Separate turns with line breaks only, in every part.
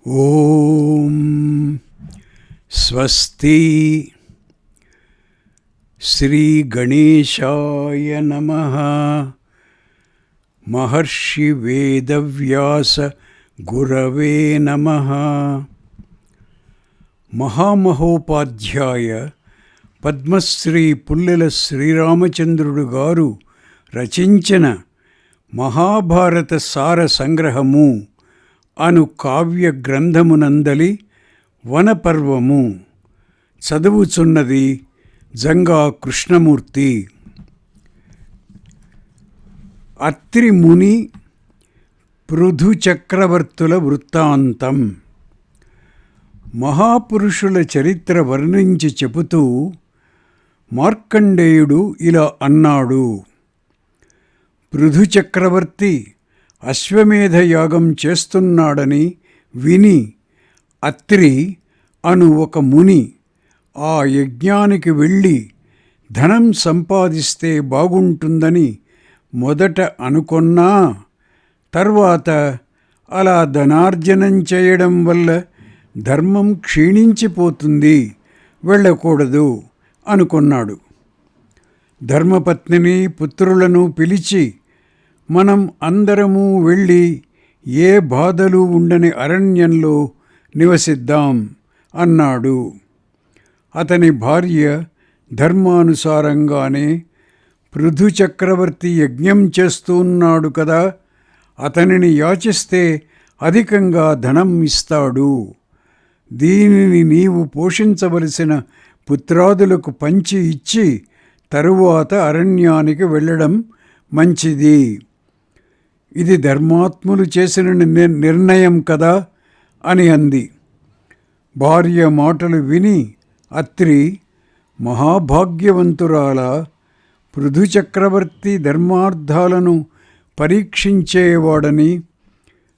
ఓం స్వస్తి. శ్రీ గణేశాయ నమః. మహర్షి వేదవ్యాస గురవే నమః. మహామహోపాధ్యాయ పద్మశ్రీ పుల్లెల శ్రీరామచంద్రుడు గారు రచించిన మహాభారత సార సంగ్రహము అను కావ్య గ్రంథమునందలి వనపర్వము చదువుచున్నది జంగా కృష్ణమూర్తి. అత్రి ముని పృథు చక్రవర్తుల వృత్తాంతం. మహాపురుషుల చరిత్ర వర్ణించి చెబుతూ మార్కండేయుడు ఇలా అన్నాడు. పృథు చక్రవర్తి అశ్వమేధ యాగం చేస్తున్నాడని విని అత్రి అను ఒక ముని ఆ యజ్ఞానికి వెళ్ళి ధనం సంపాదిస్తే బాగుంటుందని మొదట అనుకొన్నా, తర్వాత అలా ధనార్జనం చేయడం వల్ల ధర్మం క్షీణించిపోతుంది, వెళ్ళకూడదు అనుకున్నాడు. ధర్మపత్నిని పుత్రులను పిలిచి మనం అందరము వెళ్ళి ఏ బాధలు ఉండని అరణ్యంలో నివసిద్దాం అన్నాడు. అతని భార్య ధర్మానుసారంగానే పృథు చక్రవర్తి యజ్ఞం చేస్తున్నాడు కదా, అతనిని యాచిస్తే అధికంగా ధనం ఇస్తాడు, దీనిని నీవు పోషించవలసిన పుత్రాదులకు పంచి ఇచ్చి తరువాత అరణ్యానికి వెళ్ళడం మంచిది, ఇది ధర్మాత్ములు చేసిన నిర్ణయం కదా అని అంది. భార్య మాటలు విని అత్రి మహాభాగ్యవంతురాల, పృథు చక్రవర్తి ధర్మార్థాలను పరీక్షించేవాడని,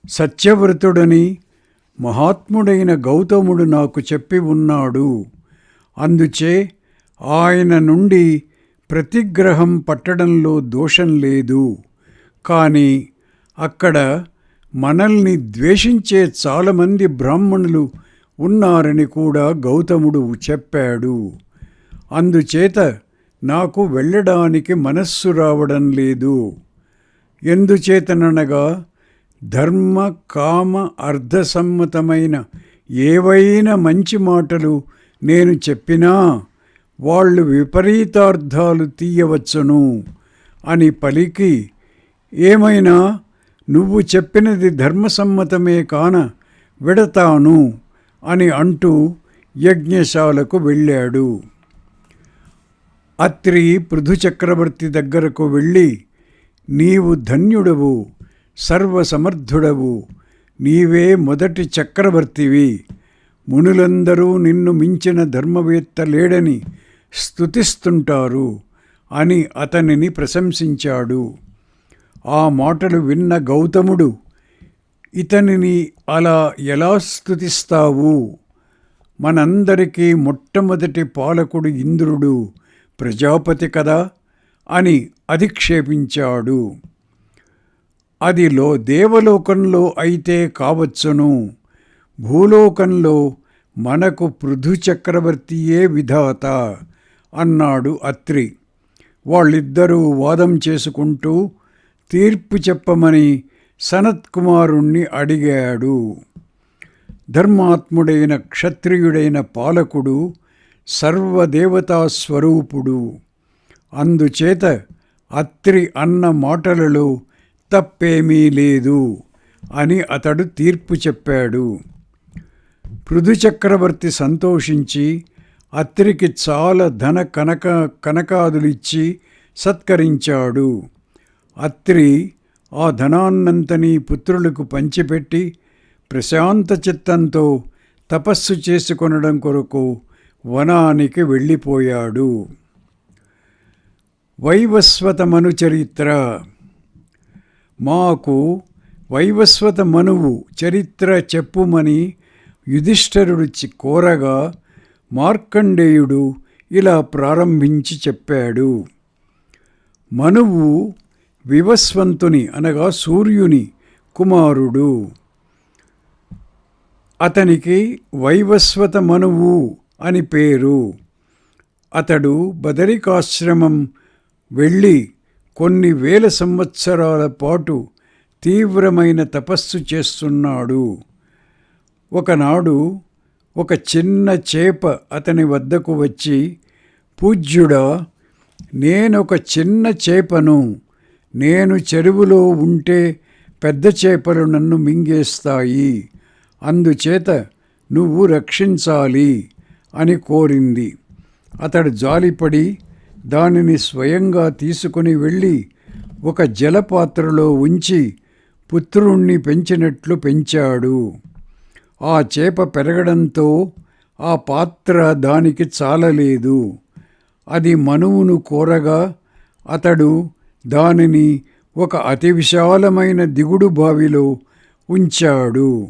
సత్యవ్రతుడని మహాత్ముడైన గౌతముడు నాకు చెప్పి ఉన్నాడు. అందుచే ఆయన నుండి ప్రతిగ్రహం పట్టడంలో దోషం లేదు. కానీ అక్కడ మనల్ని ద్వేషించే చాలామంది బ్రాహ్మణులు ఉన్నారని కూడా గౌతముడు చెప్పాడు. అందుచేత నాకు వెళ్ళడానికి మనస్సు రావడం లేదు. ఎందుచేతననగా ధర్మ కామ అర్ధసమ్మతమైన ఏవైనా మంచి మాటలు నేను చెప్పినా వాళ్ళు విపరీతార్థాలు తీయవచ్చును అని పలికి, ఏమైనా నువ్వు చెప్పినది ధర్మసమ్మతమే కాన వెడతాను అని అంటూ యజ్ఞశాలకు వెళ్ళాడు. అత్రి పృథు చక్రవర్తి దగ్గరకు వెళ్ళి, నీవు ధన్యుడవు, సర్వసమర్థుడవు, నీవే మొదటి చక్రవర్తివి, మునులందరూ నిన్ను మించిన ధర్మవేత్త లేడని స్తుతిస్తుంటారు అని అతనిని ప్రశంసించాడు. ఆ మాటలు విన్న గౌతముడు, ఇతనిని అలా ఎలా స్తుతిస్తావు? మనందరికీ మొట్టమొదటి పాలకుడు ఇంద్రుడు, ప్రజాపతి కదా అని అధిక్షేపించాడు. అది దేవలోకంలో అయితే కావచ్చును, భూలోకంలో మనకు పృథు చక్రవర్తియే విధాత అన్నాడు అత్రి. వాళ్ళిద్దరూ వాదం చేసుకుంటూ తీర్పు చెప్పమని సనత్కుమారుణ్ణి అడిగాడు. ధర్మాత్ముడైన క్షత్రియుడైన పాలకుడు సర్వదేవతా స్వరూపుడు. అందుచేత అత్రి అన్న మాటలలో తప్పేమీ లేదు అని అతడు తీర్పు చెప్పాడు. పృథు చక్రవర్తి సంతోషించి అత్రికి చాలా ధన కనకాదులిచ్చి సత్కరించాడు. అత్రి ఆ ధనాన్నంతని పుత్రులకు పంచిపెట్టి ప్రశాంత చిత్తంతో తపస్సు చేసుకొనడం కొరకు వనానికి వెళ్ళిపోయాడు. వైవస్వత మను చరిత్ర. మాకు వైవస్వత మనువు చరిత్ర చెప్పుమని యుధిష్ఠిరుడు కోరగా మార్కండేయుడు ఇలా ప్రారంభించి చెప్పాడు. మనువు వివస్వంతుని అనగా సూర్యుని కుమారుడు. అతనికి వైవస్వత మనువు అని పేరు. అతడు బదరికాశ్రమం వెళ్ళి కొన్ని వేల సంవత్సరాల పాటు తీవ్రమైన తపస్సు చేస్తున్నాడు. ఒకనాడు ఒక చిన్న చేప అతని వద్దకు వచ్చి, పూజ్యుడా, నేనొక చిన్న చేపను. నేను చెరువులో ఉంటే పెద్ద చేపలు నన్ను మింగేస్తాయి. అందుచేత నువ్వు రక్షించాలి అని కోరింది. అతడు జాలిపడి దానిని స్వయంగా తీసుకుని వెళ్ళి ఒక జలపాత్రలో ఉంచి పుత్రుణ్ణి పెంచినట్లు పెంచాడు. ఆ చేప పెరగడంతో ఆ పాత్ర దానికి చాలలేదు. అది మనువును కోరగా అతడు దానిని ఒక అతి విశాలమైన దిగుడు బావిలో ఉంచాడు.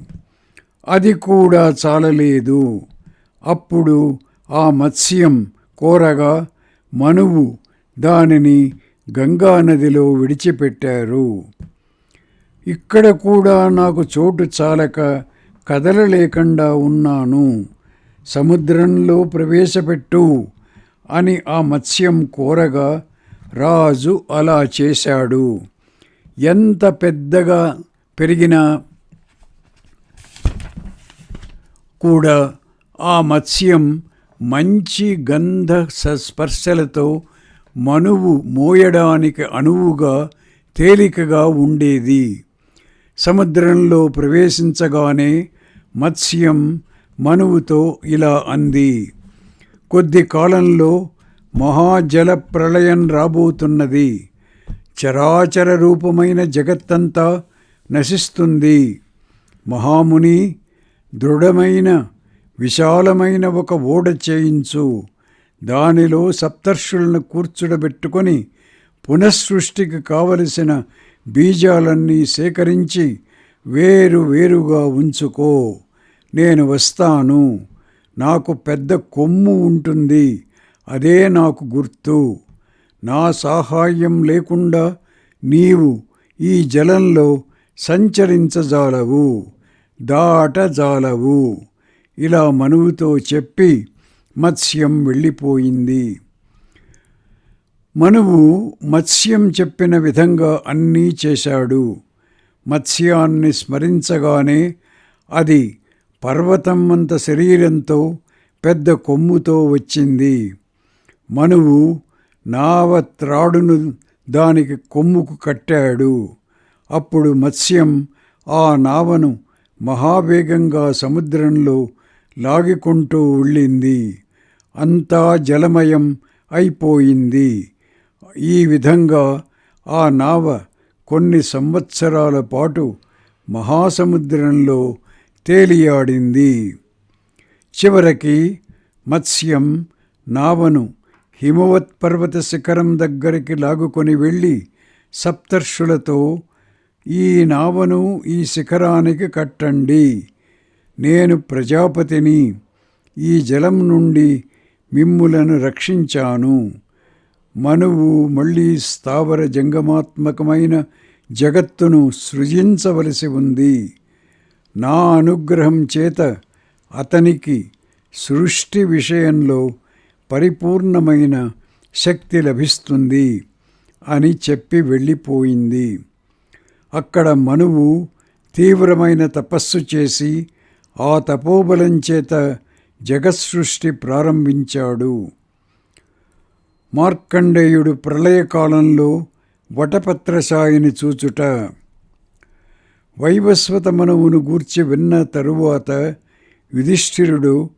అది కూడా చాలలేదు. అప్పుడు ఆ మత్స్యం కోరగా మనువు దానిని గంగానదిలో విడిచిపెట్టారు. ఇక్కడ కూడా నాకు చోటు చాలక కదలలేకుండా ఉన్నాను. సముద్రంలో ప్రవేశపెట్టు అని ఆ మత్స్యం కోరగా రాజు అలా చేశాడు. ఎంత పెద్దగా పెరిగినా కూడా ఆ మత్స్యం మంచి గంధ స్పర్శలతో మనువు మోయడానికి అనువుగా తేలికగా ఉండేది. సముద్రంలో ప్రవేశించగానే మత్స్యం మనువుతో ఇలా అంది, కొద్ది కాలంలో మహాజల ప్రళయం రాబోతున్నది. చరాచర రూపమైన జగత్తంతా నశిస్తుంది. మహాముని, దృఢమైన విశాలమైన ఒక ఓడ చేయించు. దానిలో సప్తర్షులను కూర్చుడబెట్టుకొని పునఃసృష్టికి కావలసిన బీజాలన్నీ సేకరించి వేరువేరుగా ఉంచుకో. నేను వస్తాను. నాకు పెద్ద కొమ్ము ఉంటుంది. అదే నాకు గుర్తు. నా సహాయం లేకుండా నీవు ఈ జలంలో సంచరించజాలవు, దాటజాలవు. ఇలా మనువుతో చెప్పి మత్స్యం వెళ్ళిపోయింది. మనువు మత్స్యం చెప్పిన విధంగా అన్నీ చేశాడు. మత్స్యాన్ని స్మరించగానే అది పర్వతం అంత శరీరంతో పెద్ద కొమ్ముతో వచ్చింది. మనువు నావ త్రాడును దానికి కొమ్ముకు కట్టాడు. అప్పుడు మత్స్యం ఆ నావను మహావేగంగా సముద్రంలో లాగికొంటూ వెళ్ళింది. అంతా జలమయం అయిపోయింది. ఈ విధంగా ఆ నావ కొన్ని సంవత్సరాల పాటు మహాసముద్రంలో తేలియాడింది. చివరికి మత్స్యం నావను హిమవత్ పర్వత శిఖరం దగ్గరికి లాగుకొని వెళ్ళి సప్తర్షులతో, ఈ నావను ఈ శిఖరానికి కట్టండి. నేను ప్రజాపతిని. ఈ జలం నుండి మిమ్ములను రక్షించాను. మనువు మళ్ళీ స్థావర జంగమాత్మకమైన జగత్తును సృజించవలసి ఉంది. నా అనుగ్రహం చేత అతనికి సృష్టి విషయంలో పరిపూర్ణమైన శక్తి లభిస్తుంది అని చెప్పి వెళ్ళిపోయింది. అక్కడ మనువు తీవ్రమైన తపస్సు చేసి ఆ తపోబలం చేత జగత్సృష్టి ప్రారంభించాడు. మార్కండేయుడు ప్రళయకాలంలో వటపత్రసాయిని చూచుట. వైవస్వత మనువును గూర్చి విన్న తరువాత యుధిష్ఠిరుడు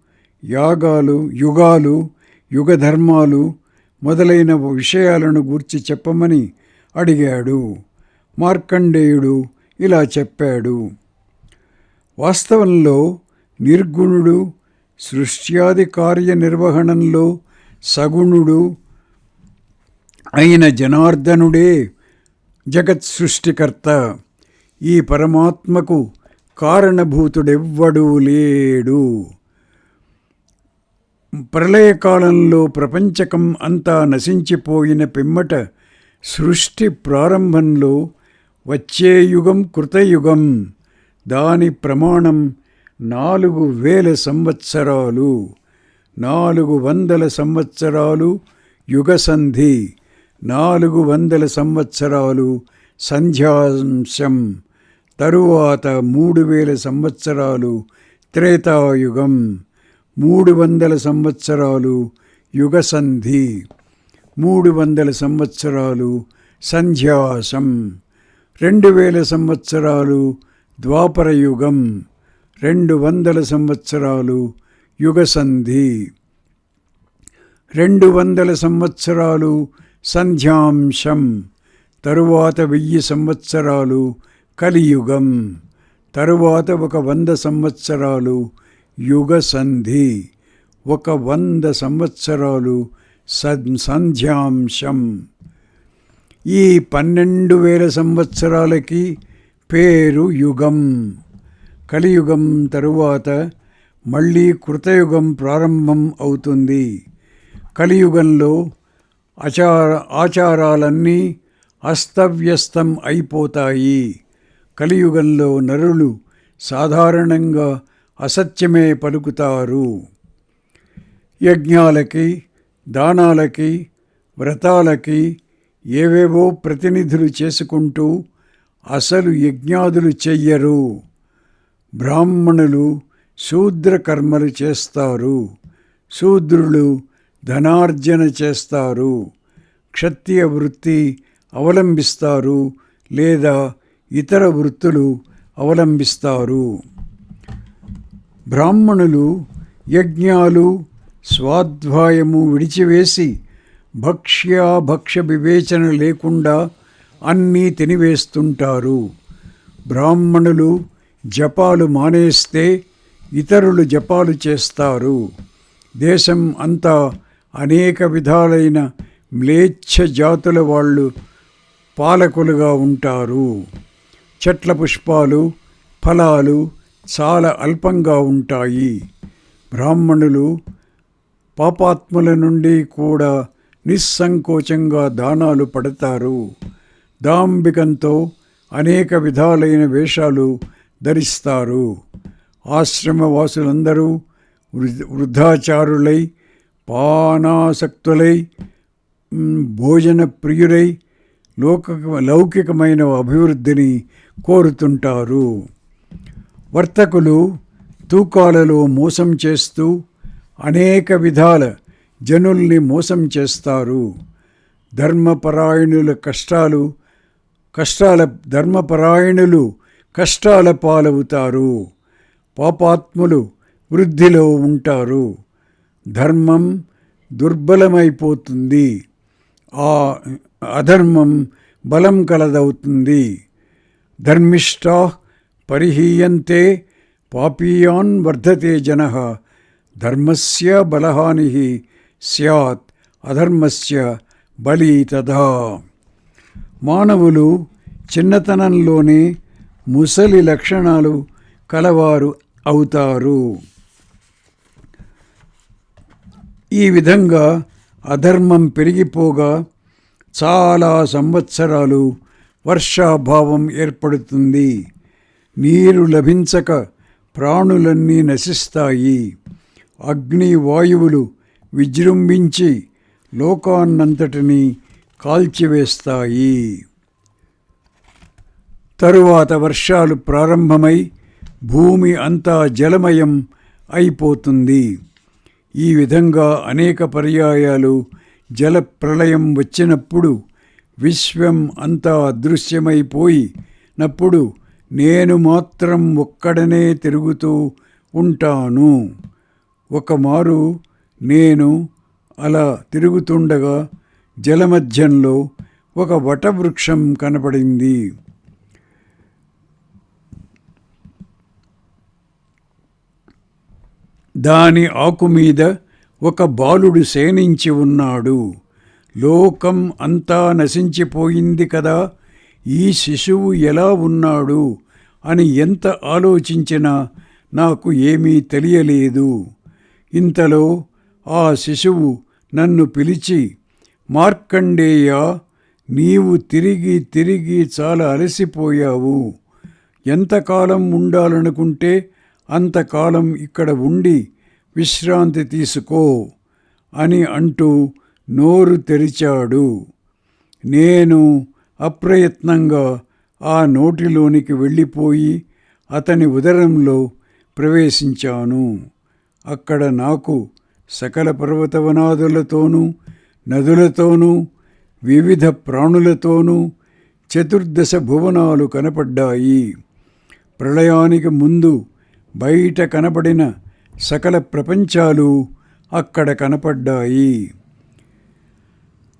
యాగాలు, యుగాలు, యుగధర్మాలు మొదలైన విషయాలను గూర్చి చెప్పమని అడిగాడు. మార్కండేయుడు ఇలా చెప్పాడు. వాస్తవంలో నిర్గుణుడు, సృష్ట్యాది కార్యనిర్వహణంలో సగుణుడు అయిన జనార్దనుడే జగత్ సృష్టికర్త. ఈ పరమాత్మకు కారణభూతుడెవ్వడూ లేడు. ప్రళయకాలంలో ప్రపంచకం అంతా నశించిపోయిన పిమ్మట సృష్టి ప్రారంభంలో వచ్చే యుగం కృతయుగం. దాని ప్రమాణం 4,000 సంవత్సరాలు, 400 సంవత్సరాలు యుగసంధి, 400 సంవత్సరాలు సంధ్యాంశం, తరువాత 3,000 సంవత్సరాలు త్రేతాయుగం, 300 సంవత్సరాలు యుగసంధి, 300 సంవత్సరాలు సంధ్యాసం, 2,000 సంవత్సరాలు ద్వాపరయుగం, 200 సంవత్సరాలు యుగసంధి, 200 సంవత్సరాలు సంధ్యాంశం, తరువాత 1000 సంవత్సరాలు కలియుగం, తరువాత 100 సంవత్సరాలు యుగసంధి, 100 సంవత్సరాలు సంధ్యాంశం. ఈ 12,000 సంవత్సరాలకి పేరు యుగం. కలియుగం తరువాత మళ్ళీ కృతయుగం ప్రారంభం అవుతుంది. కలియుగంలో ఆచారాలన్నీ అస్తవ్యస్తం అయిపోతాయి. కలియుగంలో నరులు సాధారణంగా అసత్యమే పలుకుతారు. యజ్ఞాలకి, దానాలకి, వ్రతాలకి ఏవేవో ప్రతినిధులు చేసుకుంటూ అసలు యజ్ఞాదులు చెయ్యరు. బ్రాహ్మణులు శూద్ర కర్మలు చేస్తారు, శూద్రులు ధనార్జన చేస్తారు, క్షత్రియ వృత్తి అవలంబిస్తారు లేదా ఇతర వృత్తులు అవలంబిస్తారు. బ్రాహ్మణులు యజ్ఞాలు, స్వాధ్యాయము విడిచివేసి భక్ష్య వివేచన లేకుండా అన్నీ తినివేస్తుంటారు. బ్రాహ్మణులు జపాలు మానేస్తే ఇతరులు జపాలు చేస్తారు. దేశం అంతా అనేక విధాలైన మ్లేచ్ఛ జాతుల వాళ్ళు పాలకులుగా ఉంటారు. చెట్ల పుష్పాలు, ఫలాలు చాలా అల్పంగా ఉంటాయి. బ్రాహ్మణులు పాపాత్ముల నుండి కూడా నిస్సంకోచంగా దానాలు పడతారు. దాంభికంతో అనేక విధాలైన వేషాలు ధరిస్తారు. ఆశ్రమవాసులందరూ వృద్ధాచారులై, పానాసక్తులై, భోజన ప్రియులై లౌకికమైన అభివృద్ధిని కోరుతుంటారు. వర్తకులు తూకాలలో మోసం చేస్తూ అనేక విధాల జనుల్ని మోసం చేస్తారు. ధర్మపరాయణుల కష్టాల పాలవుతారు. పాపాత్ములు వృద్ధిలో ఉంటారు. ధర్మం దుర్బలమైపోతుంది, అధర్మం బలం కలదవుతుంది. ధర్మిష్ఠా పరిహీయంతే పాపీయాన్ వర్ధతే జనః, ధర్మస్య బలహాని స్యాత్ అధర్మస్య బలి తథా. మానవులు చిన్నతనంలోనే ముసలి లక్షణాలు కలవారు అవుతారు. ఈ విధంగా అధర్మం పెరిగిపోగా చాలా సంవత్సరాలు వర్షాభావం ఏర్పడుతుంది. నీరు లభించక ప్రాణులన్నీ నశిస్తాయి. అగ్ని వాయువులు విజృంభించి లోకాన్నంతటినీ కాల్చివేస్తాయి. తరువాత వర్షాలు ప్రారంభమై భూమి అంతా జలమయం అయిపోతుంది. ఈ విధంగా అనేక పర్యాయాలు జల ప్రళయం వచ్చినప్పుడు, విశ్వం అంతా అదృశ్యమైపోయినప్పుడు నేను మాత్రం ఒక్కడనే తిరుగుతూ ఉంటాను. ఒకమారు నేను అలా తిరుగుతుండగా జలమధ్యంలో ఒక వటవృక్షం కనపడింది. దాని ఆకు మీద ఒక బాలుడు శయనించి ఉన్నాడు. లోకం అంతా నశించిపోయింది కదా, ఈ శిశువు ఎలా ఉన్నాడు అని ఎంత ఆలోచించినా నాకు ఏమీ తెలియలేదు. ఇంతలో ఆ శిశువు నన్ను పిలిచి, మార్కండేయ, నీవు తిరిగి తిరిగి చాలా అలసిపోయావు. ఎంతకాలం ఉండాలనుకుంటే అంతకాలం ఇక్కడ ఉండి విశ్రాంతి తీసుకో అని అంటూ నోరు తెరిచాడు. నేను అప్రయత్నంగా ఆ నోటిలోనికి వెళ్ళిపోయి అతని ఉదరంలో ప్రవేశించాను. అక్కడ నాకు సకల పర్వతవనాదులతోనూ నదులతోనూ వివిధ ప్రాణులతోనూ 14 భువనాలు కనపడ్డాయి. ప్రళయానికి ముందు బయట కనపడిన సకల ప్రపంచాలు అక్కడ కనపడ్డాయి.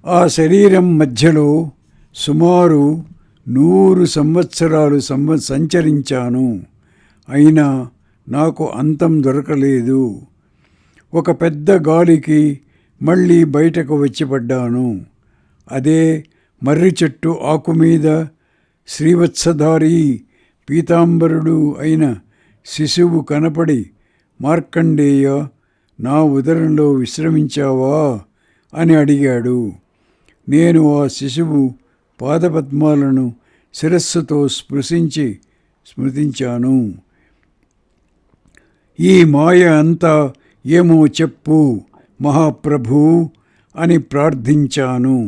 ఆ శరీరం మధ్యలో సుమారు 100 సంవత్సరాలు సంచరించాను. అయినా నాకు అంతం దొరకలేదు. ఒక పెద్ద గాలికి మళ్ళీ బయటకు వచ్చిపడ్డాను. అదే మర్రి చెట్టు ఆకు మీద శ్రీవత్సధారి పీతాంబరుడు అయిన శిశువు కనపడి, మార్కండేయ, నా ఉదరంలో విశ్రమించావా అని అడిగాడు. నేను ఆ శిశువు పాదపద్మాలను శిరస్సుతో స్మృతించాను. ఈ మాయ అంతా ఏమో చెప్పు మహాప్రభూ అని ప్రార్థించాను.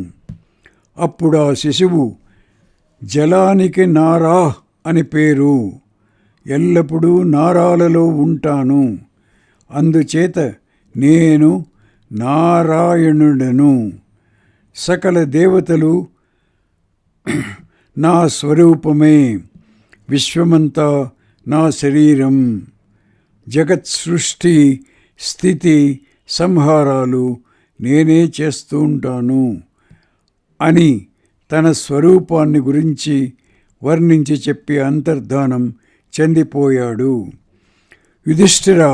అప్పుడు ఆ శిశువు, జలానికి నారా అని పేరు, ఎల్లప్పుడూ నారాలలో ఉంటాను, అందుచేత నేను నారాయణుడను. సకల దేవతలు నా స్వరూపమే, విశ్వమంతా నా శరీరం, జగత్ సృష్టి స్థితి సంహారాలు నేనే చేస్తూ ఉంటాను అని తన స్వరూపాన్ని గురించి వర్ణించి చెప్పి అంతర్ధానం చెందిపోయాడు. యుధిష్ఠిరా,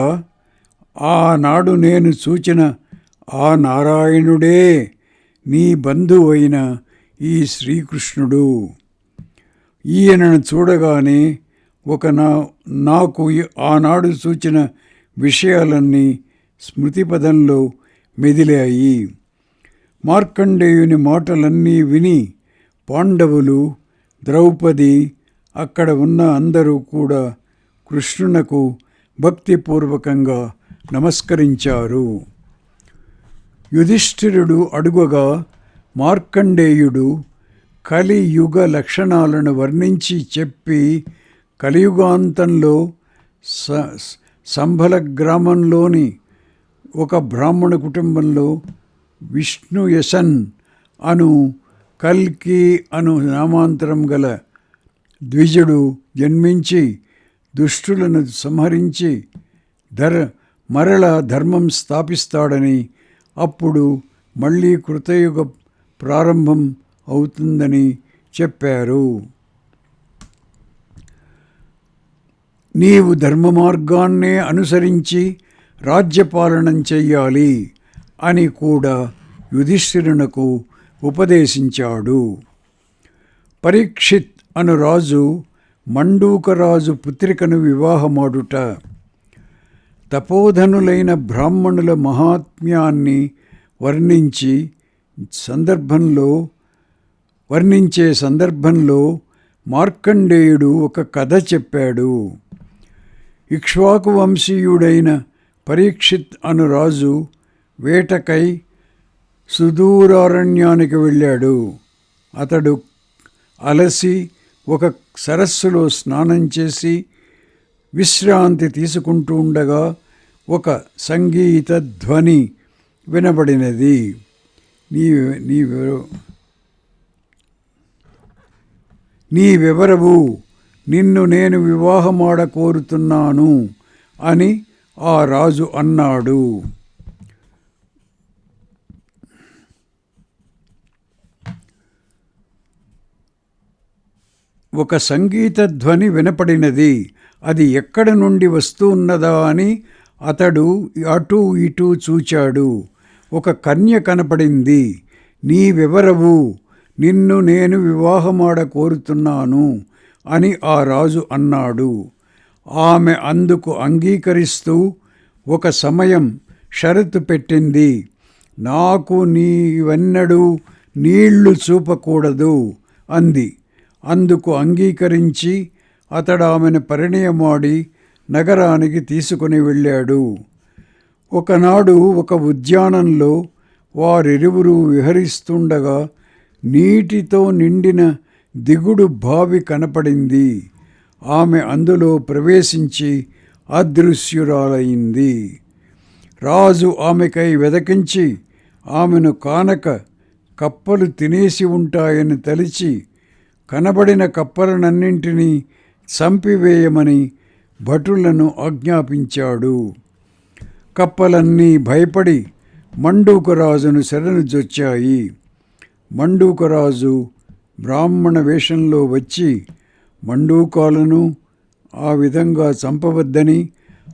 ఆనాడు నేను చూచిన ఆ నారాయణుడే నీ బంధువు అయిన ఈ శ్రీకృష్ణుడు. ఈయనను చూడగానే నాకు ఆనాడు చూచిన విషయాలన్నీ స్మృతిపదంలో మెదిలాయి. మార్కండేయుని మాటలన్నీ విని పాండవులు, ద్రౌపది, అక్కడ ఉన్న అందరూ కూడా కృష్ణునకు భక్తిపూర్వకంగా నమస్కరించారు. యుధిష్ఠిరుడు అడుగగా మార్కండేయుడు కలియుగ లక్షణాలను వర్ణించి చెప్పి, కలియుగాంతంలో సంభల గ్రామంలోని ఒక బ్రాహ్మణ కుటుంబంలో విష్ణుయశన్ అను కల్కి అను నామాంతరం గల ద్విజుడు జన్మించి దుష్టులను సంహరించి మరల ధర్మం స్థాపిస్తాడని, అప్పుడు మళ్ళీ కృతయుగ ప్రారంభం అవుతుందని చెప్పారు. నీవు ధర్మ మార్గాన్నే అనుసరించి రాజ్యపాలనం చెయ్యాలి అని కూడా యుధిష్ఠిరునకు ఉపదేశించాడు. పరీక్షిత్ అను రాజు మండూకరాజు పుత్రికను వివాహమాడుట, తపోధనులైన బ్రాహ్మణుల మహాత్మ్యాన్ని వర్ణించే సందర్భంలో మార్కండేయుడు ఒక కథ చెప్పాడు. ఇక్ష్వాకు వంశీయుడైన పరీక్షిత్ అను రాజు వేటకై సుదూరారణ్యానికి వెళ్ళాడు. అతడు అలసి ఒక సరస్సులో స్నానం చేసి విశ్రాంతి తీసుకుంటూ ఉండగా ఒక సంగీత ధ్వని వినబడినది. నీవెవరవు, నిన్ను నేను వివాహమాడ కోరుతున్నాను అని ఆ రాజు అన్నాడు. ఒక సంగీత ధ్వని వినపడినది. అది ఎక్కడ నుండి వస్తున్నదా అని అతడు అటూ ఇటూ చూచాడు. ఒక కన్య కనపడింది. నీవెవరవు, నిన్ను నేను వివాహమాడ కోరుతున్నాను అని ఆ రాజు అన్నాడు. ఆమె అందుకు అంగీకరిస్తూ ఒక సమయం షరతు పెట్టింది. నాకు నీవెన్నడూ నీళ్లు చూపకూడదు అంది. అందుకు అంగీకరించి అతడు ఆమెను పరిణయమాడి నగరానికి తీసుకుని వెళ్ళాడు. ఒకనాడు ఒక ఉద్యానంలో వారిరువురు విహరిస్తుండగా నీటితో నిండిన దిగుడు బావి కనపడింది. ఆమె అందులో ప్రవేశించి అదృశ్యురాలైంది. రాజు ఆమెకై వెదకించి ఆమెను కానక కప్పలు తినేసి ఉంటాయని తలిచి కనబడిన కప్పలనన్నింటినీ చంపివేయమని భటులను ఆజ్ఞాపించాడు. కప్పలన్నీ భయపడి మండూకరాజును శరణుజొచ్చాయి. మండూకరాజు బ్రాహ్మణ వేషంలో వచ్చి మండూకాలను ఆ విధంగా చంపవద్దని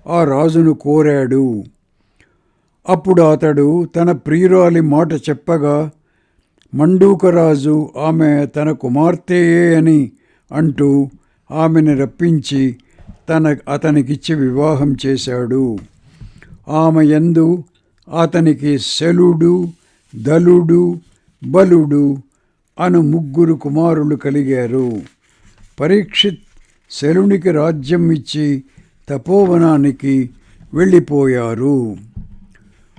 ఆ రాజును కోరాడు. అప్పుడు అతడు తన ప్రియురాలి మాట చెప్పగా మండూకరాజు ఆమె తన కుమార్తెయే అని అంటూ ఆమెను రప్పించి అతనికిచ్చి వివాహం చేశాడు. ఆమె యందు అతనికి శలుడు, దలుడు, బలుడు అను 3 కుమారులు కలిగారు. పరీక్షిత్ శలునికి రాజ్యం ఇచ్చి తపోవనానికి వెళ్ళిపోయారు.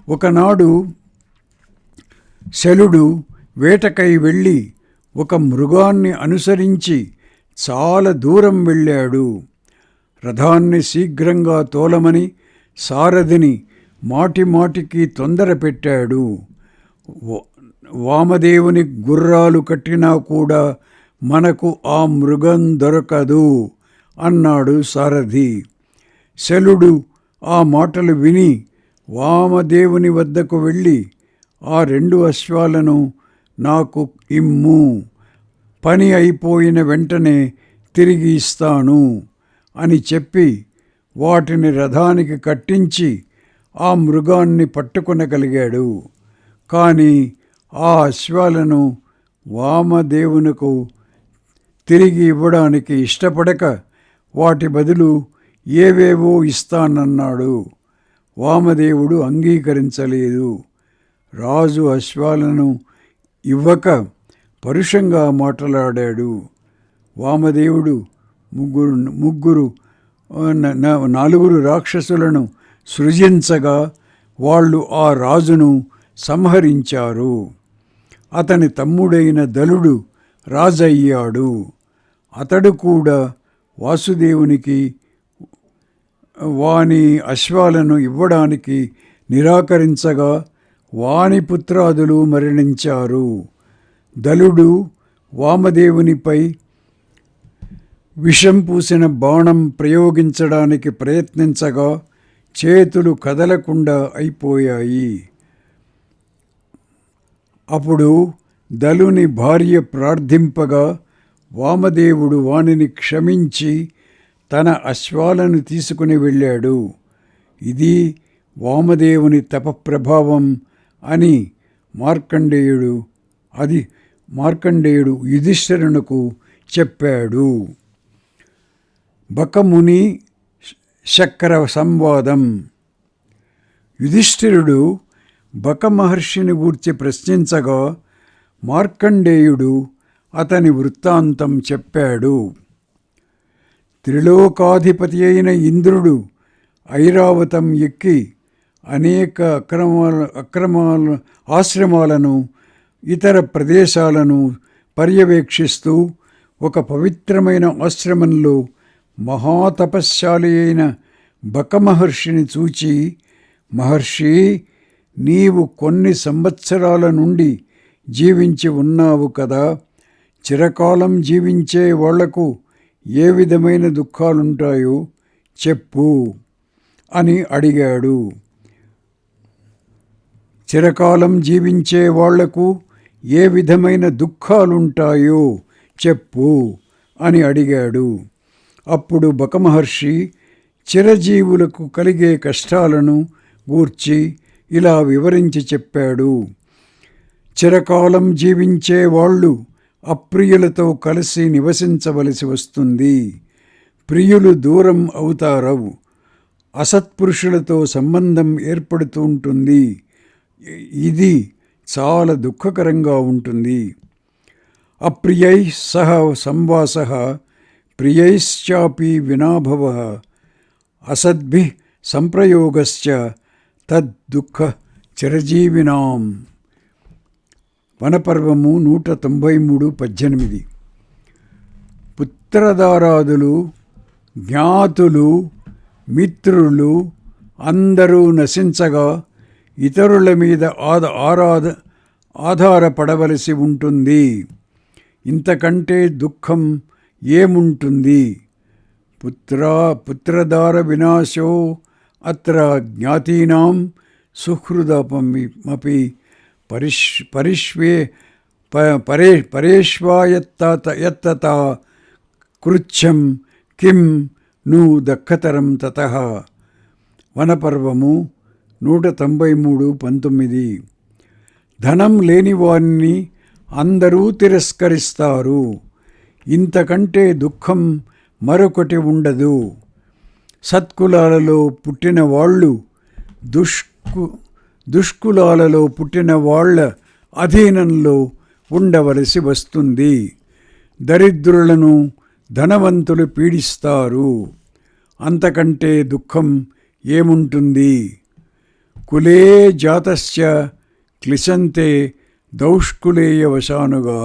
ఒకనాడు శలుడు వేటకై వెళ్ళి ఒక మృగాన్ని అనుసరించి చాలా దూరం వెళ్ళాడు. రథాన్ని శీఘ్రంగా తోలమని సారథిని మాటిమాటికి తొందర పెట్టాడు. వామదేవుని గుర్రాలు కట్టినా కూడా మనకు ఆ మృగం దొరకదు అన్నాడు సారథి. శలుడు ఆ మాటలు విని వామదేవుని వద్దకు వెళ్ళి ఆ 2 అశ్వాలను నాకు ఇమ్ము, పని అయిపోయిన వెంటనే తిరిగి ఇస్తాను అని చెప్పి వాటిని రథానికి కట్టించి ఆ మృగాన్ని పట్టుకొనగలిగాడు. కానీ ఆ అశ్వాలను వామదేవునకు తిరిగి ఇవ్వడానికి ఇష్టపడక వాటి బదులు ఏవేవో ఇస్తానన్నాడు. వామదేవుడు అంగీకరించలేదు. రాజు అశ్వాలను ఇవ్వక పరుషంగా మాట్లాడాడు. వామదేవుడు 4 రాక్షసులను సృజించగా వాళ్ళు ఆ రాజును సంహరించారు. అతని తమ్ముడైన దలుడు రాజయ్యాడు. అతడు కూడా వాసుదేవునికి వాని అశ్వాలను ఇవ్వడానికి నిరాకరించగా వాని పుత్రాదులు మరణించారు. దలుడు వామదేవునిపై విషం పూసిన బాణం ప్రయోగించడానికి ప్రయత్నించగా చేతులు కదలకుండా అయిపోయాయి. అప్పుడు దలుని భార్య ప్రార్థింపగా వామదేవుడు వానిని క్షమించి తన అశ్వాలను తీసుకుని వెళ్ళాడు. ఇది వామదేవుని తపప్రభావం అని మార్కండేయుడు యుధిష్ఠిరునకు చెప్పాడు. బకముని శక్ర సంవాదం. యుధిష్ఠిరుడు బక మహర్షిని గూర్చి ప్రశ్నించగా మార్కండేయుడు అతని వృత్తాంతం చెప్పాడు. త్రిలోకాధిపతి అయిన ఇంద్రుడు ఐరావతం ఎక్కి అనేక ఆశ్రమాలను ఇతర ప్రదేశాలను పర్యవేక్షిస్తూ ఒక పవిత్రమైన ఆశ్రమంలో మహాతపశ్శాలి అయిన బక మహర్షిని చూచి, మహర్షి, నీవు కొన్ని సంవత్సరాల నుండి జీవించి ఉన్నావు కదా, చిరకాలం జీవించే వాళ్లకు ఏ విధమైన దుఃఖాలుంటాయో చెప్పు అని అడిగాడు. చిరకాలం జీవించే వాళ్లకు ఏ విధమైన దుఃఖాలుంటాయో చెప్పు అని అడిగాడు. అప్పుడు బకమహర్షి చిరజీవులకు కలిగే కష్టాలను గూర్చి ఇలా వివరించి చెప్పాడు. చిరకాలం జీవించే వాళ్ళు అప్రియులతో కలిసి నివసించవలసి వస్తుంది. ప్రియులు దూరం అవుతారు. అసత్పురుషులతో సంబంధం ఏర్పడుతూ ఉంటుంది. ఇది చాలా దుఃఖకరంగా ఉంటుంది. అప్రియై సహ సంవాసః ప్రియైశ్చాపి వినాభవః. అసద్భిః సంప్రయోగశ్చ తద్దుఃఖ చిరజీవినాం. వనపర్వము 193:18. పుత్రదారాదులు, జ్ఞాతులు, మిత్రులు అందరూ నశించగా ఇతరుల మీద ఆధారపడవలసి ఉంటుంది. ఇంతకంటే దుఃఖం ఏముంటుంది? పుత్రదార వినాశో అత్ర జ్ఞాతీనాం సుహృదమపి పరేష్వాయత్తత కృచ్ఛం కిం ను దక్కతరం తతః. వనపర్వము 193:19. ధనం లేనివారిని అందరూ తిరస్కరిస్తారు. ఇంతకంటే దుఃఖం మరొకటి ఉండదు. సత్కులాలలో పుట్టిన వాళ్ళు దుష్కులాలలో పుట్టిన వాళ్ళ అధీనంలో ఉండవలసి వస్తుంది. దరిద్రులను ధనవంతులు పీడిస్తారు. అంతకంటే దుఃఖం ఏముంటుంది? కులే జాతశ్చ క్లిశంతే దౌష్కులేయవశానుగా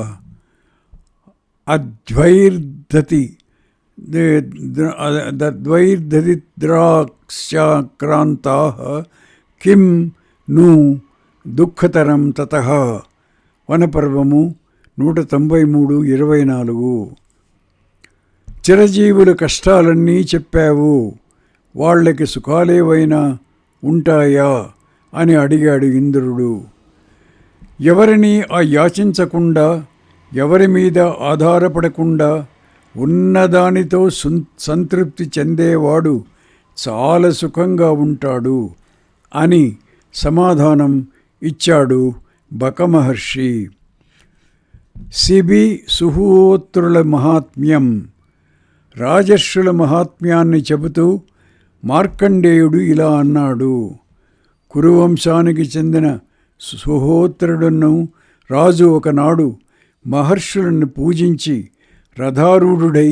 అద్వైర్దరిద్రాక్షాక్రాంతాః కిం ను దుఃఖతరం తతః. వనపర్వము 193:24. చిరజీవుల కష్టాలన్నీ చెప్పావు, వాళ్ళకి సుఖాలేవైనా ఉంటాయా అని అడిగాడు ఇంద్రుడు. ఎవరిని యాచించకుండా, ఎవరి మీద ఆధారపడకుండా ఉన్నదానితో సంతృప్తి చెందేవాడు చాలా సుఖంగా ఉంటాడు అని సమాధానం ఇచ్చాడు బకమహర్షి. శిబి సుహోత్రుల మహాత్మ్యం. రాజర్షుల మహాత్మ్యాన్ని చెబుతూ మార్కండేయుడు ఇలా అన్నాడు. కురువంశానికి చెందిన సుహోత్రుడును రాజు ఒకనాడు మహర్షులను పూజించి రథారూఢుడై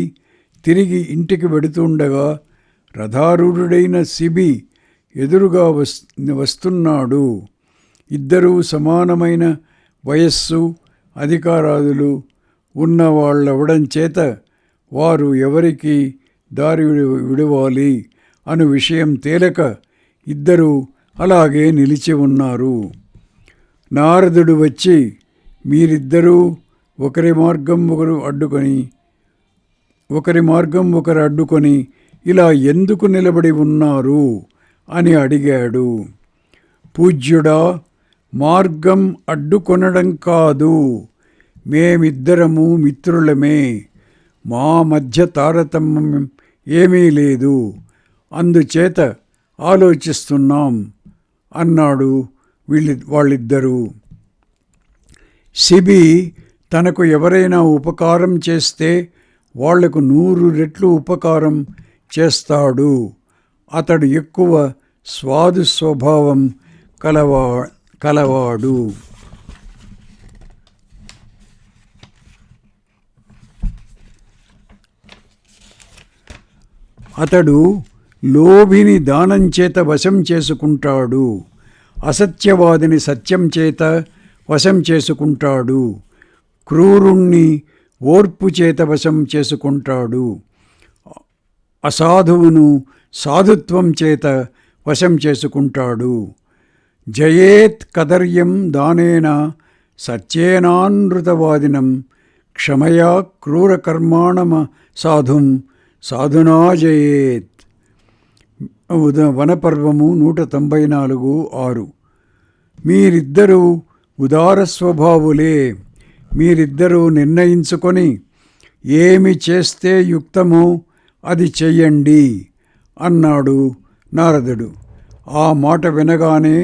తిరిగి ఇంటికి వెడుతుండగా రథారూఢుడైన శిబి ఎదురుగా వస్తున్నాడు. ఇద్దరూ సమానమైన వయస్సు, అధికారాదులు ఉన్నవాళ్ళవడం చేత వారు ఎవరికి దారి విడవాలి అను విషయం తేలక ఇద్దరూ అలాగే నిలిచి ఉన్నారు. నారదుడు వచ్చి, మీరిద్దరూ ఒకరి మార్గం ఒకరు అడ్డుకొని ఇలా ఎందుకు నిలబడి ఉన్నారు అని అడిగాడు. పూజ్యుడా, మార్గం అడ్డుకొనడం కాదు, మేమిద్దరము మిత్రులమే, మా మధ్య తారతమ్యం ఏమీ లేదు, అందుచేత ఆలోచిస్తున్నాం అన్నాడు వాళ్ళిద్దరూ. శిబి తనకు ఎవరైనా ఉపకారం చేస్తే వాళ్లకు 100 రెట్లు ఉపకారం చేస్తాడు. అతడు ఎక్కువ స్వాదు స్వభావం కలవాడు. అతడు లోభిని దానం చేత వశం చేసుకుంటాడు, అసత్యవాదిని సత్యం చేత వశం చేసుకుంటాడు, క్రూరుణ్ణి ఓర్పు చేత వశం చేసుకుంటాడు, అసాధువును సాధుత్వం చేత వశం చేసుకుంటాడు. జయేత్ కదర్యం దానేన సత్యేనానృతవాదినం క్షమయా క్రూరకర్మాణమ సాధుం సాధునా జయేత్. వనపర్వము 194:6. మీరిద్దరూ ఉదార స్వభావులే, మీరిద్దరూ నిర్ణయించుకొని ఏమి చేస్తే యుక్తమో అది చెయ్యండి అన్నాడు నారదుడు. ఆ మాట వినగానే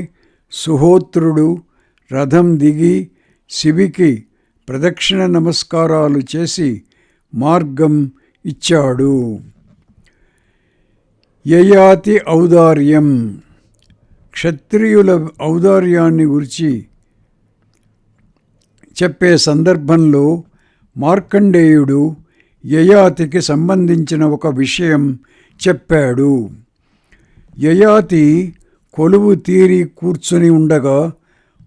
సుహోత్రుడు రథం దిగి శిబికి ప్రదక్షిణ నమస్కారాలు చేసి మార్గం ఇచ్చాడు. యయాతి ఔదార్యం. క్షత్రియుల ఔదార్యాన్ని గురించి చెప్పే సందర్భంలో మార్కండేయుడు యయాతికి సంబంధించిన ఒక విషయం చెప్పాడు. యయాతి కొలువు తీరి కూర్చుని ఉండగా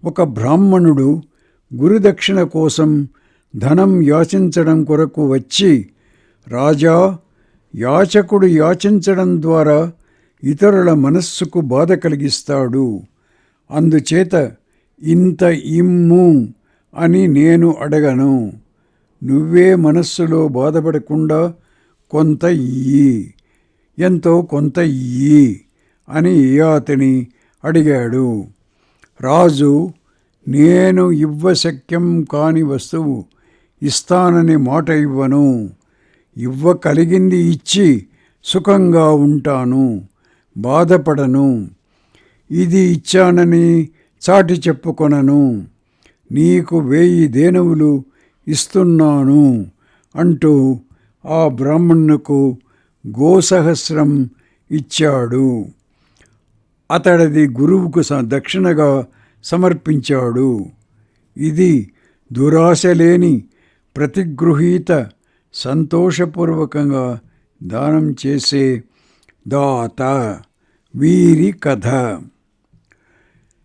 ఒక బ్రాహ్మణుడు గురుదక్షిణ కోసం ధనం యాచించడం కొరకు వచ్చి, రాజా, యాచకుడు యాచించడం ద్వారా ఇతరుల మనస్సుకు బాధ కలిగిస్తాడు. అందుచేత ఇంత ఇమ్ము అని నేను అడగను. నువ్వే మనస్సులో బాధపడకుండా కొంత ఇయ్యి, ఎంతో కొంత ఇయ్యి అని యయాతిని అడిగాడు. రాజు, నేను ఇవ్వశక్యం కాని వస్తువు ఇస్తానని మాట ఇవ్వను. ఇవ్వగలిగింది ఇచ్చి సుఖంగా ఉంటాను, బాధపడను. ఇది ఇచ్చానని చాటి చెప్పుకొనను. నీకు 1000 దేనువులు ఇస్తున్నాను అంటూ ఆ బ్రాహ్మణుకు గోసహస్రం ఇచ్చాడు. అతడిది గురువుకు దక్షిణగా సమర్పించాడు. ఇది దురాశ లేని ప్రతిగృహీత సంతోషపూర్వకంగా దానం చేసే దాత. వీరి కథ.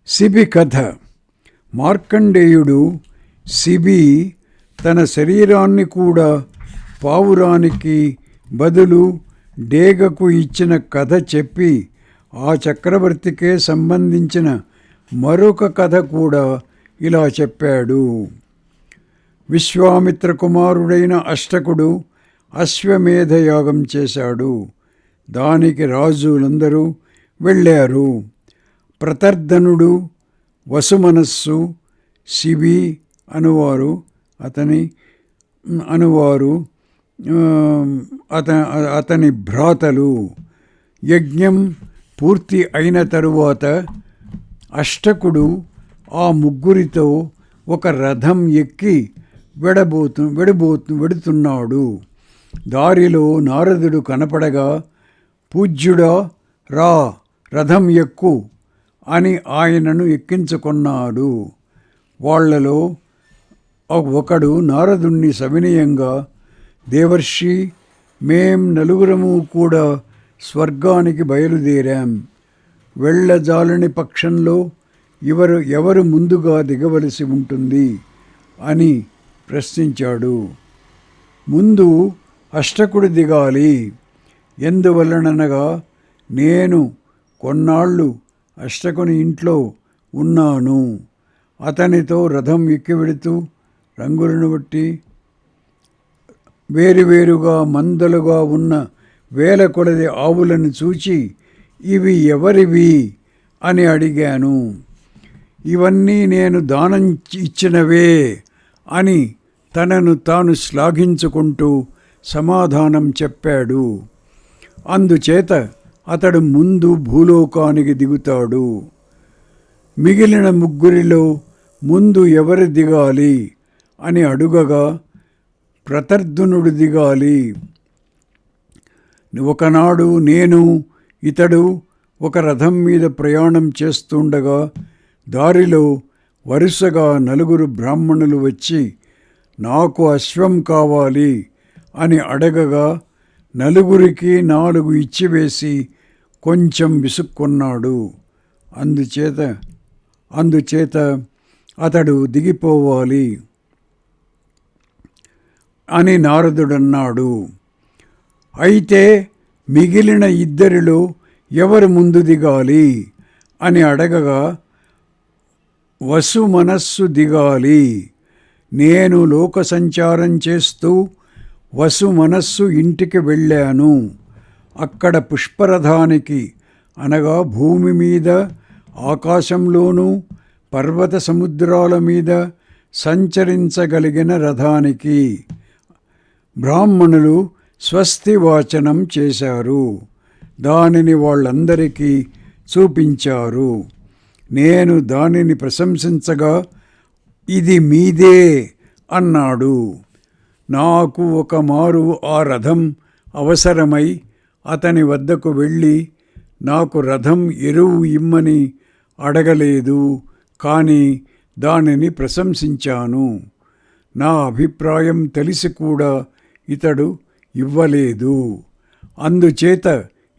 శిబి కథ. మార్కండేయుడు శిబి తన శరీరాన్ని కూడా పావురానికి బదులు డేగకు ఇచ్చిన కథ చెప్పి ఆ చక్రవర్తికే సంబంధించిన మరొక కథ కూడా ఇలా చెప్పాడు. విశ్వామిత్ర కుమారుడైన అష్టకుడు అశ్వమేధయాగం చేశాడు. దానికి రాజులందరూ వెళ్ళారు. ప్రతర్ధనుడు, వసుమనస్సు, శిబి అనువారు అతని భ్రాతలు. యజ్ఞం పూర్తి అయిన తరువాత అష్టకుడు ఆ ముగ్గురితో ఒక రథం ఎక్కి వెడుతున్నాడు. దారిలో నారదుడు కనపడగా, పూజ్యుడా, రా, రథం ఎక్కు అని ఆయనను ఎక్కించుకున్నాడు. వాళ్లలో ఒకడు నారదుణ్ణి సవినయంగా, దేవర్షి, మేం నలుగురము కూడా స్వర్గానికి బయలుదేరాం. వెళ్ళజాలని పక్షంలో ఎవరు ముందుగా దిగవలసి ఉంటుంది అని ప్రశ్నించాడు. ముందు అష్టకుడు దిగాలి. ఎందువలననగా నేను కొన్నాళ్ళు అష్టకుని ఇంట్లో ఉన్నాను. అతనితో రథం ఎక్కి వెళుతూ రంగులను బట్టి వేరువేరుగా మందలుగా ఉన్న 1000 కొలది ఆవులను చూచి, ఇవి ఎవరివి అని అడిగాను. ఇవన్నీ నేను దానం ఇచ్చినవే అని తనను తాను శ్లాఘించుకుంటూ సమాధానం చెప్పాడు. అందుచేత అతడు ముందు భూలోకానికి దిగుతాడు. మిగిలిన ముగ్గురిలో ముందు ఎవరు దిగాలి అని అడుగగా, ప్రతర్ధనుడు దిగాలి. ఒకనాడు నేను, ఇతడు ఒక రథం మీద ప్రయాణం చేస్తుండగా దారిలో వరుసగా 4 బ్రాహ్మణులు వచ్చి, నాకు అశ్వం కావాలి అని అడగగా 4కి 4 ఇచ్చివేసి కొంచెం విసుక్కున్నాడు. అందుచేత అతడు దిగిపోవాలి అని నారదుడన్నాడు. అయితే మిగిలిన 2 ఎవరు ముందు దిగాలి అని అడగగా, వసుమనస్సు దిగాలి. నేను లోక సంచారం చేస్తూ వసుమనస్సు ఇంటికి వెళ్ళాను. అక్కడ పుష్పరథానికి, అనగా భూమి మీద, ఆకాశంలోనూ, పర్వత సముద్రాల మీద సంచరించగలిగిన రథానికి బ్రాహ్మణులు స్వస్తి వాచనం చేశారు. దానిని వాళ్ళందరికీ చూపించారు. నేను దానిని ప్రశంసించగా, ఇది మీదే అన్నాడు. నాకు ఒక మారు ఆ రథం అవసరమై అతని వద్దకు వెళ్ళి, నాకు రథం ఎరువు ఇమ్మని అడగలేదు, కానీ దానిని ప్రశంసించాను. నా అభిప్రాయం తెలిసి కూడా ఇతడు ఇవ్వలేదు. అందుచేత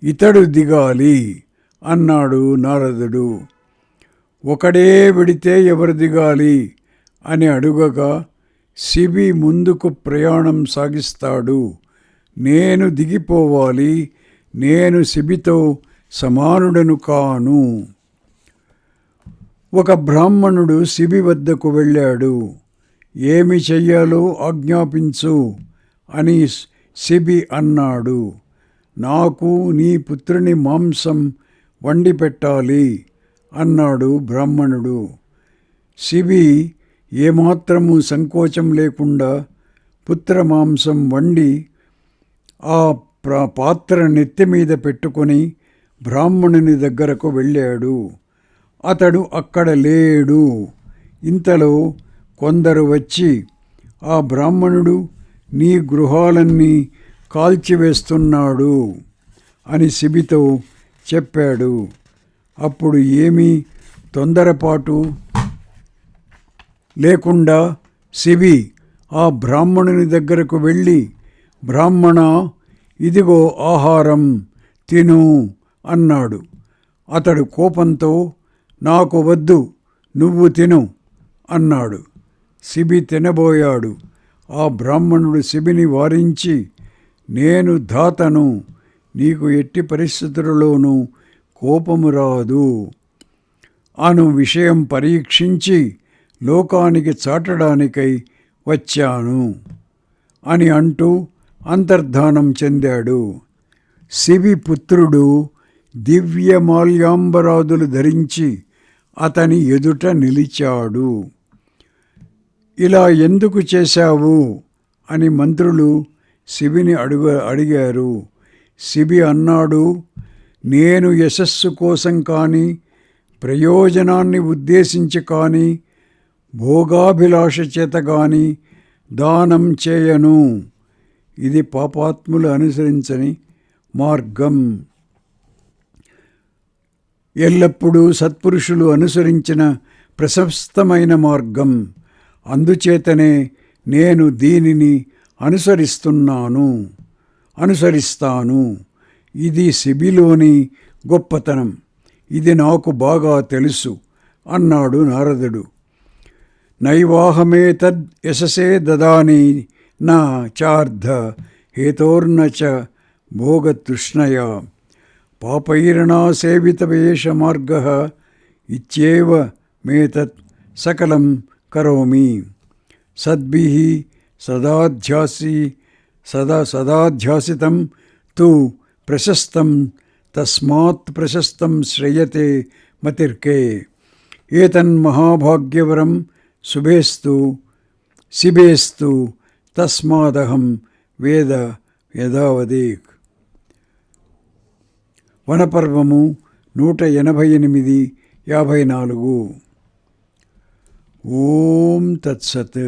ఇతడు దిగాలి అన్నాడు నారదుడు. ఒకడే వెడితే ఎవరు దిగాలి అని అడుగగా శిబి ముందుకు ప్రయాణం సాగిస్తాడు. నేను దిగిపోవాలి, నేను శిబితో సమానుడను కాను. ఒక బ్రాహ్మణుడు శిబి వద్దకు వెళ్ళాడు. ఏమి చెయ్యాలో ఆజ్ఞాపించు అని శిబి అన్నాడు. నాకు నీ పుత్రుని మాంసం వండి పెట్టాలి అన్నాడు బ్రాహ్మణుడు. శిబి ఏమాత్రము సంకోచం లేకుండా పుత్రమాంసం వండి ఆ పాత్ర నెత్తి మీద పెట్టుకొని బ్రాహ్మణుని దగ్గరకు వెళ్ళాడు. అతడు అక్కడ లేడు. ఇంతలో కొందరు వచ్చి, ఆ బ్రాహ్మణుడు నీ గృహాలన్నీ కాల్చివేస్తున్నాడు అని శిబితో చెప్పాడు. అప్పుడు ఏమీ తొందరపాటు లేకుండా శిబి ఆ బ్రాహ్మణుని దగ్గరకు వెళ్ళి, బ్రాహ్మణ, ఇదిగో ఆహారం, తిను అన్నాడు. అతడు కోపంతో, నాకు వద్దు, నువ్వు తిను అన్నాడు. శిబి తినబోయాడు. ఆ బ్రాహ్మణుడు శిబిని వారించి, నేను దాతను, నీకు ఎట్టి పరిస్థితులలోనూ కోపము రాదు అను విషయం పరీక్షించి లోకానికి చాటడానికై వచ్చాను అని అంటూ అంతర్ధానం చెందాడు. శిబి పుత్రుడు దివ్యమాల్యాంబరాదులు ధరించి అతని ఎదుట నిలిచాడు. ఇలా ఎందుకు చేశావు అని మంత్రులు శిబిని అడిగారు. శిబి అన్నాడు, నేను యశస్సు కోసం కానీ, ప్రయోజనాన్ని ఉద్దేశించి కానీ, భోగాభిలాష చేత కానీ దానం చేయను. ఇది పాపాత్ములు అనుసరించని మార్గం. ఎల్లప్పుడూ సత్పురుషులు అనుసరించిన ప్రశస్తమైన మార్గం. అందుచేతనే నేను దీనిని అనుసరిస్తాను. ఇది శిబిలోని గొప్పతనం. ఇది నాకు బాగా తెలుసు అన్నాడు నారదుడు. నైవాహమేతద్ యశసే దదాని నా చార్ధ హేతోర్న చ భోగతృష్ణయా పాపైర్నాసేవితవేష మార్గః ఇత్యేవ మేతత్ సకలం కరోమి. సద్భిః సదాధ్యాసితం తు ప్రశస్తం తస్మాత్ ప్రశస్తం శ్రేయతే మతిర్కే. ఏతన్మహాభాగ్యవరం శిబేస్తు తస్మాదహం వేద యథావదేక్. వనపర్వము 188-54. ఓం తత్సత్.